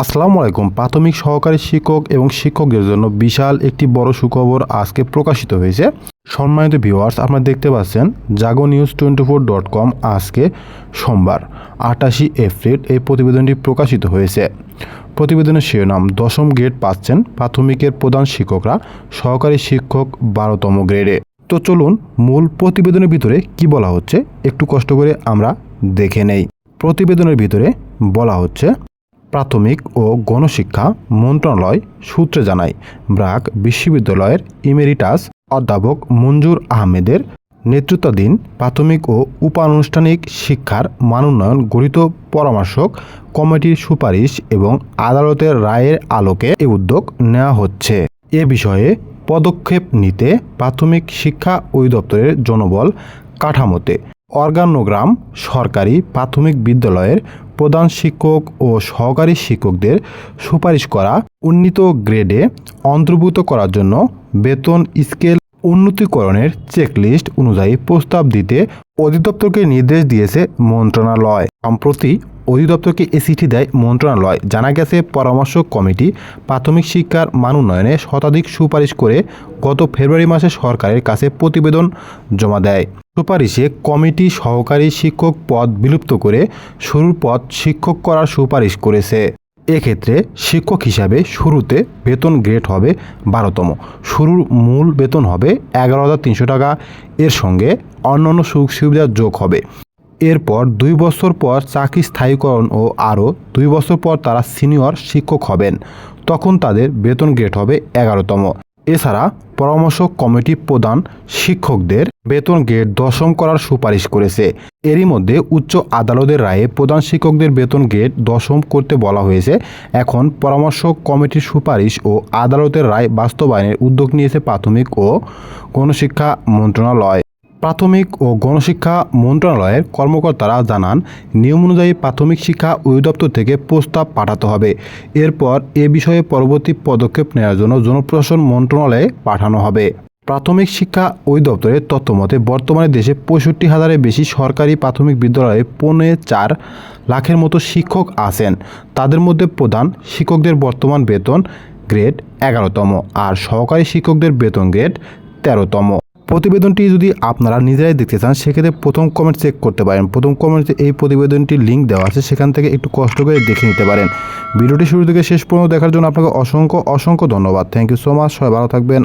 আসসালামু আলাইকুম। প্রাথমিক সহকারী শিক্ষক এবং শিক্ষকদের জন্য বিশাল একটি বড় সুখবর আজকে প্রকাশিত হয়েছে। সম্মানিত ভিউয়ার্স, আপনারা দেখতে পাচ্ছেন jagonews24.com আজকে সোমবার 28 এপ্রিল এই প্রতিবেদনটি প্রকাশিত হয়েছে। প্রতিবেদনের শিরোনাম, দশম গ্রেড পাচ্ছেন প্রাথমিকের প্রধান শিক্ষকরা, সহকারী শিক্ষক 12তম গ্রেডে। তো চলুন মূল প্রতিবেদনের ভিতরে কি বলা হচ্ছে একটু কষ্ট করে আমরা দেখে নেই। প্রতিবেদনের ভিতরে বলা হচ্ছে, প্রাথমিক ও গণশিক্ষা মন্ত্রণালয় সূত্রে জানায়, ব্র্যাক বিশ্ববিদ্যালয়ের ইমেরিটাস অধ্যাপক মঞ্জুর আহমেদের নেতৃত্বাধীন প্রাথমিক ও উপানুষ্ঠানিক শিক্ষার মানোন্নয়ন গঠিত পরামর্শক কমিটির সুপারিশ এবং আদালতের রায়ের আলোকে এই উদ্যোগ নেওয়া হচ্ছে। এ বিষয়ে পদক্ষেপ নিতে প্রাথমিক শিক্ষা অধিদপ্তরের জনবল কাঠামোতে অর্গানোগ্রাম সরকারি প্রাথমিক বিদ্যালয়ের প্রধান শিক্ষক ও সহকারী শিক্ষকদের সুপারিশ করা উন্নীত গ্রেডে অন্তর্ভুক্ত করার জন্য বেতন স্কেল উন্নতিকরণের চেকলিস্ট অনুযায়ী প্রস্তাব দিতে অধিদপ্তরকে নির্দেশ দিয়েছে মন্ত্রণালয়। সম্প্রতি অধিদপ্তরকে এ চিঠি দেয় মন্ত্রণালয়। জানা গেছে, পরামর্শক কমিটি প্রাথমিক শিক্ষার মান উন্নয়নে শতাধিক সুপারিশ করে গত ফেব্রুয়ারি মাসে সরকারের কাছে প্রতিবেদন জমা দেয়। সুপারিশে কমিটি সহকারী শিক্ষক পদ বিলুপ্ত করে শুরুর পদ শিক্ষক করার সুপারিশ করেছে। এক্ষেত্রে শিক্ষক হিসাবে শুরুতে বেতন গ্রেড হবে 12তম, শুরুর মূল বেতন হবে 11,300 টাকা, এর সঙ্গে অন্যান্য সুযোগ সুবিধা যোগ হবে। এরপর 2 বছর পর চাকরি স্থায়ীকরণ ও আরও 2 বছর পর তারা সিনিয়র শিক্ষক হবেন, তখন তাদের বেতন গ্রেড হবে 11তম। এছাড়া পরামর্শক কমিটি প্রধান শিক্ষকদের বেতন গ্রেড 10ম করার সুপারিশ করেছে। এরই মধ্যে উচ্চ আদালতের রায়ে প্রধান শিক্ষকদের বেতন গ্রেড 10ম করতে বলা হয়েছে। এখন পরামর্শক কমিটির সুপারিশ ও আদালতের রায় বাস্তবায়নের উদ্যোগ নিয়েছে প্রাথমিক ও গণশিক্ষা মন্ত্রণালয়। প্রাথমিক ও গণশিক্ষা মন্ত্রণালয়ের কর্মকর্তারা জানান, নিয়ম অনুযায়ী প্রাথমিক শিক্ষা অধিদপ্তর থেকে প্রস্তাব পাঠাতে হবে। এরপর এ বিষয়ে পরবর্তী পদক্ষেপ নেওয়ার জন্য জনপ্রশাসন মন্ত্রণালয়ে পাঠানো হবে। প্রাথমিক শিক্ষা অধিদপ্তরের তথ্যমতে বর্তমানে দেশে 65,000-এর বেশি সরকারি প্রাথমিক বিদ্যালয়ে 4.5 লাখের মতো শিক্ষক আছেন। তাদের মধ্যে প্রধান শিক্ষকদের বর্তমান বেতন গ্রেড 11তম আর সহকারী শিক্ষকদের বেতন গ্রেড 13তম। প্রতিবেদনটি যদি আপনারা নিজেরাই দেখতে চান সেক্ষেত্রে প্রথম কমেন্ট চেক করতে পারেন। প্রথম কমেন্টে এই প্রতিবেদনটির লিঙ্ক দেওয়া আছে, সেখান থেকে একটু কষ্ট করে দেখে নিতে পারেন। ভিডিওটি শুরু থেকে শেষ পর্যন্ত দেখার জন্য আপনাকে অসংখ্য ধন্যবাদ। Thank you so much. সবাই ভালো থাকবেন।